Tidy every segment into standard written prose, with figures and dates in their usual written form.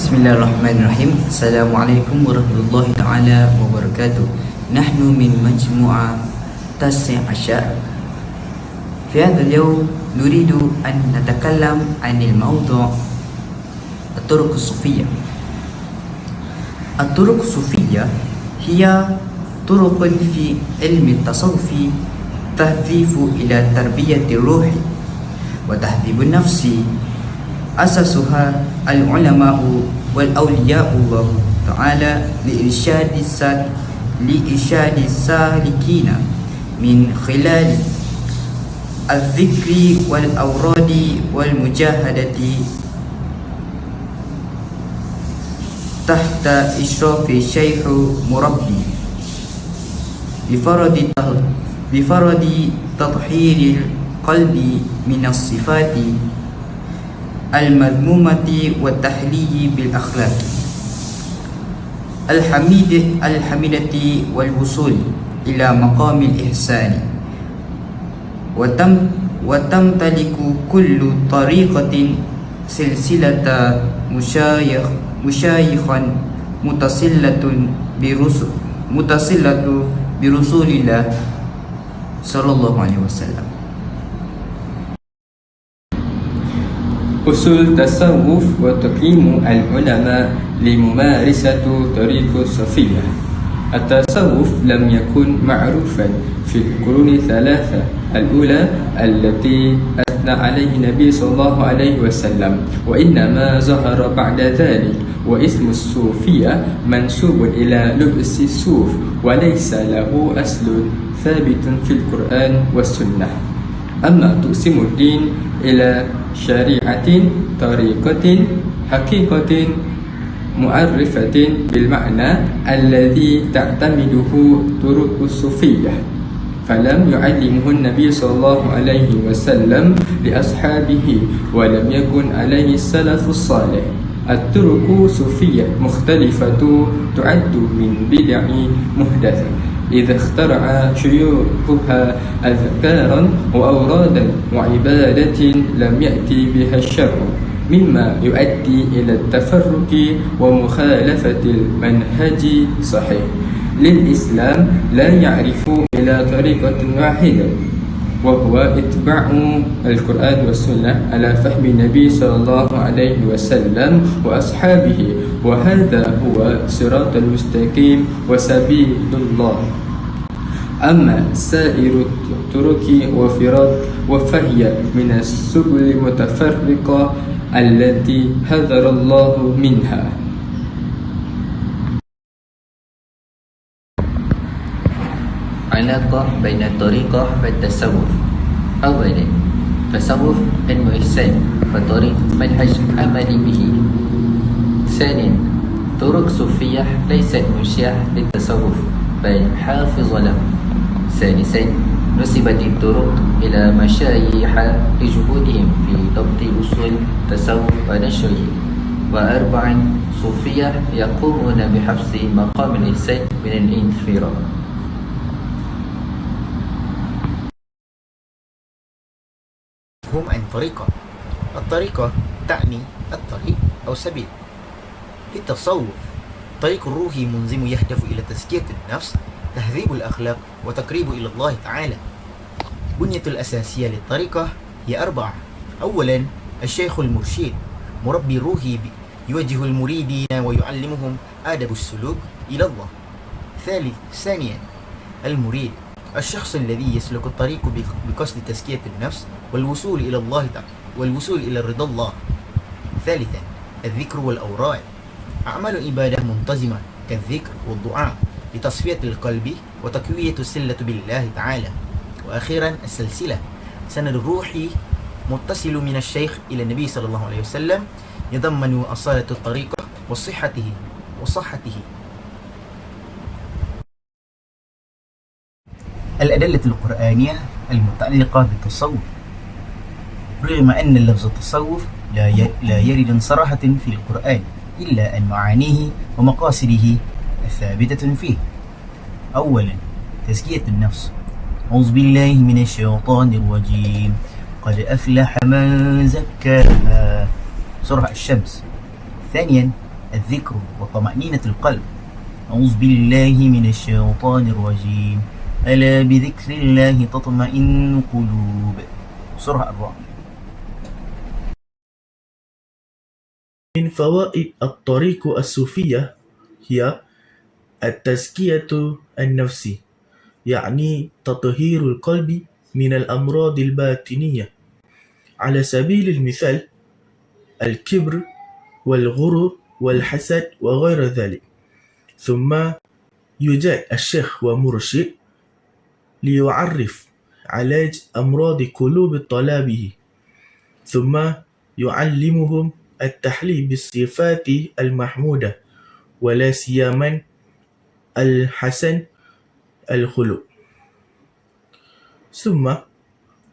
Bismillahirrahmanirrahim. Assalamualaikum warahmatullahi taala wabarakatuh. Nahnu min majmu'ah Tasi' Ashar. في هذا اليوم نريد أن نتكلم عن الموضوع الطرق الصوفية. الطرق الصوفية هي طرق في علم التصوف تهدف إلى تربية الروح وتهذيب النفس. أسسها العلماء والأولياء الله تعالى لإرشاد السالكين من خلال الذكر والأوراد والمجاهدة تحت إشراف الشيخ مربي بفرض تطهير القلب من الصفات المذمومة والتحلي بالأخلاق الحميدة والوصول إلى مقام الإحسان. وتمتلك كل طريقة سلسلة مشايخا متصلة برسول الله صلى الله عليه وسلم. أصول تصوف وتقييم العلماء لممارسة طريق الصوفية. التصوف لم يكن معروفا في القرون الثلاثة الأولى التي أثنى عليه النبي صلى الله عليه وسلم، وإنما ظهر بعد ذلك، واسم الصوفية منسوب إلى لبس الصوف وليس له أصل ثابت في القرآن والسنة. أما تقسم الدين إلى شريعة، طريقة، حقيقة، معرفة بالمعنى الذي تعتمده طرق الصوفية، فلم يعلمه النبي صلى الله عليه وسلم لأصحابه ولم يكن عليه السلف الصالح. الطرق الصوفية مختلفة تعد من بدع محدثة إذا اخترع شيوخها أذكارا وأورادا وعبادة لم يأتي بها الشرع، مما يؤدي إلى التفرق ومخالفة المنهج الصحيح للإسلام. لا يعرف إلى طريقة واحدة وهو اتباع القرآن والسنة على فهم النبي صلى الله عليه وسلم وأصحابه، وهذا هو صراط المستقيم وسبيل الله. أما سائر الطرق وفهي من السبل المتفرقة التي حذر الله منها. علاقة بين الطريقة والتصوف. أولا، تصوف علم إحسان وطريق منهج عملي به. ثانيا، طرق صوفية ليست منشئة للتصوف بل حافظ له. ثالثا، نسبت الطرق إلى مشايخ لجهودهم في ضبط أصول التصوف ونشره. وأربعا، صوفية يقومون بحفظ مقام الإحسان من الانفراد. هم عن الطريقة تعني الطريق أو سبيل. في التصوف طريق الروحي منظم يهدف إلى تزكية النفس، تهذيب الأخلاق، وتقريب إلى الله تعالى. بنية الأساسية للطريقة هي أربعة. أولا، الشيخ المرشد مربي روحي يوجه المريدين ويعلمهم آداب السلوك إلى الله. ثانيا، المريد الشخص الذي يسلك الطريق بقصد تزكية النفس والوصول إلى الله تعالى والوصول إلى رضا الله. ثالثا، الذكر والأوراد، أعمال عبادة منتظمة كالذكر والدعاء لتصفية القلب وتقوية الصلة بالله تعالى. وأخيرا، السلسلة، سند الروحي متصل من الشيخ إلى النبي صلى الله عليه وسلم يضمن أصالة الطريقة وصحته. الأدلة القرآنية المتعلقة بالتصوف. رغم أن لفظ التصوف لا يرد صراحة في القرآن إلا أن معانيه ومقاصده الثابتة فيه. أولا، تزكية النفس. أعوذ بالله من الشيطان الرجيم. قد أفلح من زكاها، سورة الشمس. ثانيا الذكر وطمأنينة القلب. أعوذ بالله من الشيطان الرجيم. ألا بذكر الله تطمئن القلوب. سورة الرعد. من فوائد الطريق الصوفية هي التزكية النفسي، يعني تطهير القلب من الأمراض الباطنية. على سبيل المثال الكبر والغرور والحسد وغير ذلك. ثم يوجد الشيخ ومرشد ليعرف علاج أمراض قلوب طلابه، ثم يعلمهم التحلي بالصفات المحمودة ولا سيما الحسن الخلق. ثم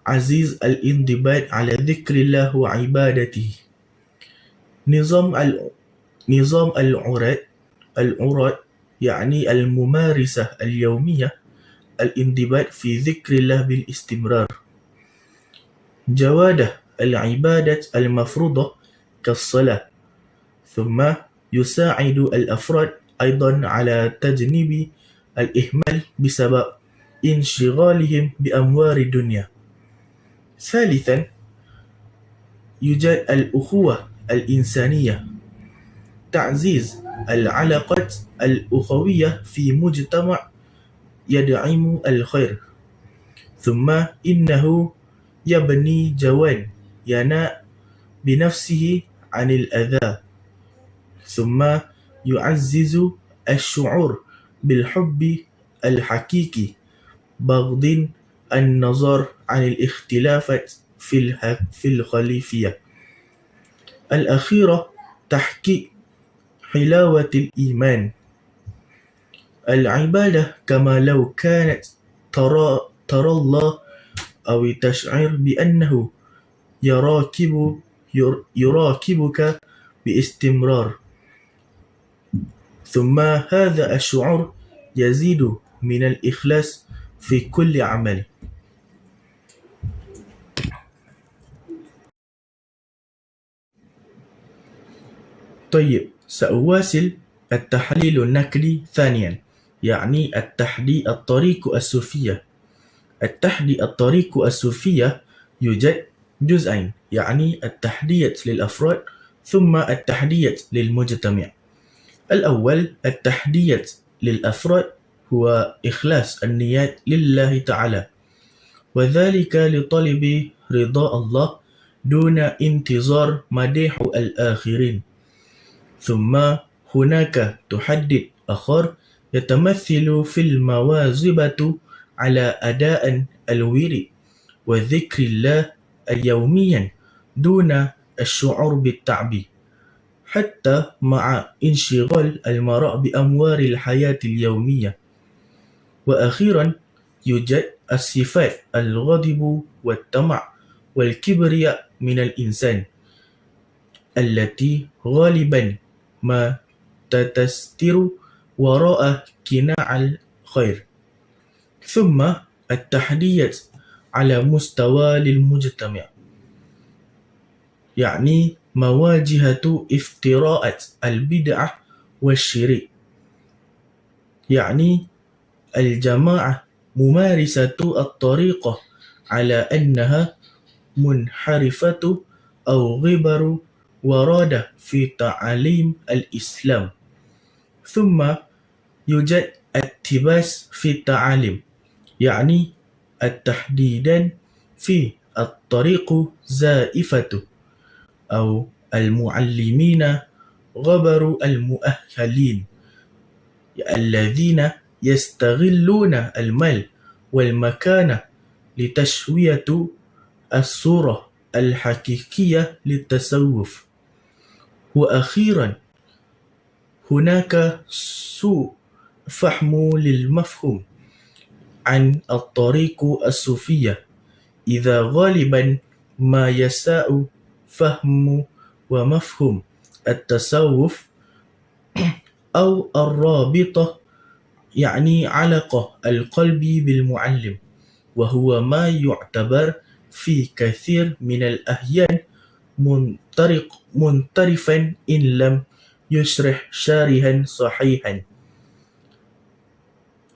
عزيز الانضباط على ذكر الله وعبادته. نظام العراد يعني الممارسة اليومية، الانضباط في ذكر الله بالاستمرار. جودة العبادة المفروضة كالصلاة. ثم يساعد الأفراد أيضا على تجنب الإهمال بسبب انشغالهم بأموال الدنيا. ثالثا يوجد الأخوة الإنسانية، تعزيز العلاقات الأخوية في مجتمع يدعم الخير. ثم إنه يبني جوان يناء بنفسه عن الأذى. ثم يعزز الشعور بالحب الحقيقي، بغض النظر عن الاختلافات في الخلفية. الأخيرة تحقيق حلاوة الإيمان. العبادة كما لو كانت ترى الله أو تشعر بأنه يراقبك باستمرار. ثم هذا الشعور يزيد من الإخلاص في كل عمل. طيب، سأواصل التحليل النقلي ثانيا، يعني التحدي الطريق الصوفية. التحدي الطريق الصوفية يوجد جزئين، يعني التحدية للأفراد ثم التحدية للمجتمع. الأول التحدية للأفراد هو إخلاص النيات لله تعالى، وذلك لطلب رضا الله دون انتظار مديح الآخرين. ثم هناك تحدي آخر يتمثل في المواظبة على أداء الورد وذكر الله يوميا دون الشعور بالتعب، حتى مع انشغال المرء بأموال الحياة اليومية. وأخيرا يوجد الصفات الغضب والطمع والكبرياء من الإنسان، التي غالبا ما تستر وراء قناع الخير. ثم التحديات على مستوى المجتمع، يعني مواجهة افتراءات البدعة والشرك، يعني الجماعة ممارسة الطريقة على أنها منحرفة أو غبر ورد في تعاليم الإسلام. ثم يوجد التباس في التعاليم، يعني التحديدا في الطريق زائفة أو المعلمين غبر المؤهلين الذين يستغلون المال والمكانة لتشويه الصورة الحقيقية للتصوف. وأخيرا هناك سوء فهم للمفهوم عن الطريق الصوفية، إذا غالبا ما يساء فهم ومفهوم التصوف أو الرابطة، يعني علاقة القلب بالمعلم، وهو ما يعتبر في كثير من الأحيان منطرفا إن لم يشرح شارحا صحيحا.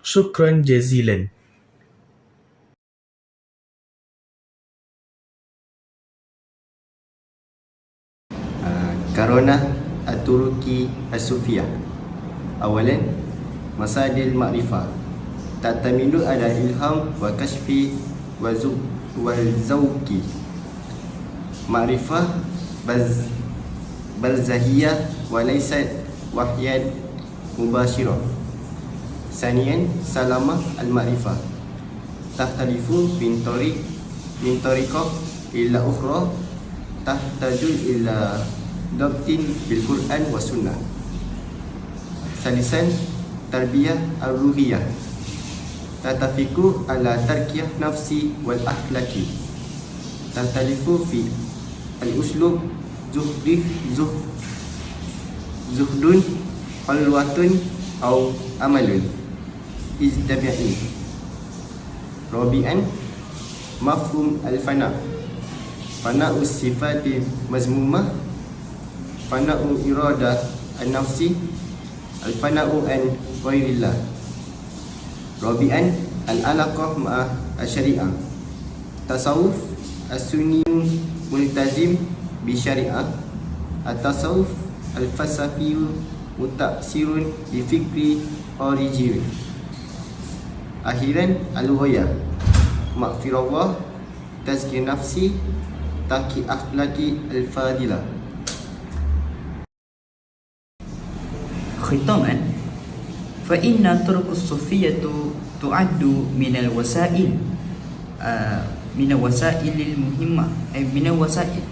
شكرا جزيلا. Karonah At-Turuki As-Sufiyah. Awalan, Masadil Ma'rifah. Ta'tamidu ala ilham wa kashfi wa zawki. Ma'rifah barzahiyah wa laysat wahyan mubashirah. Saniyan, Salamah Al-Ma'rifah. Tahtalifu min tariqah ila ukhra tahtajul ila dabtin bil Quran wa sunnah. Salisan, Tarbiyah Ar-Ruhiyah. Tatafiku ala tarkiyah nafsi wal akhlaki. Tatalifu fi al-uslub zuhdun halwatun au amalun ijtabi'i. Rabi'an, Mafhum al-fana. Fana'u sifati mazmumah, fana'u iradah an-nafsi, al-fana'u an ghairillah. Rabi'an, al-alaqah ma'ah al-syari'ah. Tasawuf as-sunni multazim bi syari'ah. At-tasawuf al-falsafi mutaksirun bi fikri origin. Akhiran, al-ghayah maghfirullah, tazkiyah nafsi, taki akhlaki al-fadilah. ختاما، فإن طرق الصوفية تعد من الوسائل المهمة، أي من الوسائل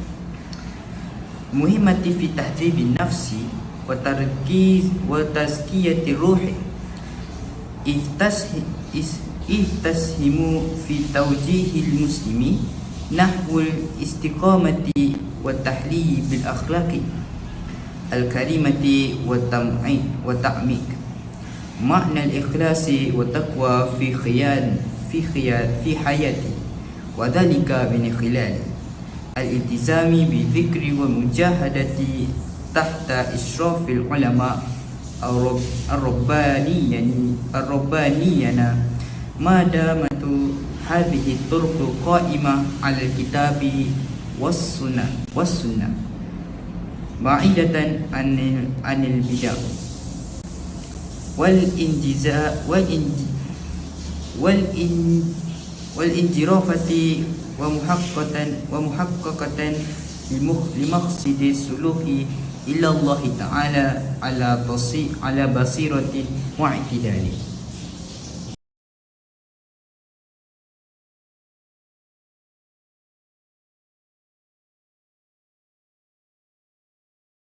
مهمة في تهذيب النفس وتزكية الروح، إذ تسهم في توجيه المسلم نحو الاستقامة والتحلي بالأخلاق الكريمة والتعميق معنى الإخلاص والتقوى في حياتي، وذلك من خلال الالتزام بالذكر والمجاهدة تحت إشراف العلماء الربانيين ما دامت هذه الطرق قائمة على الكتاب والسنة بعيدة عن البدع والانجرافة ومحققة لمقصد السلوك إلى الله تعالى على بصيرة واعتدال.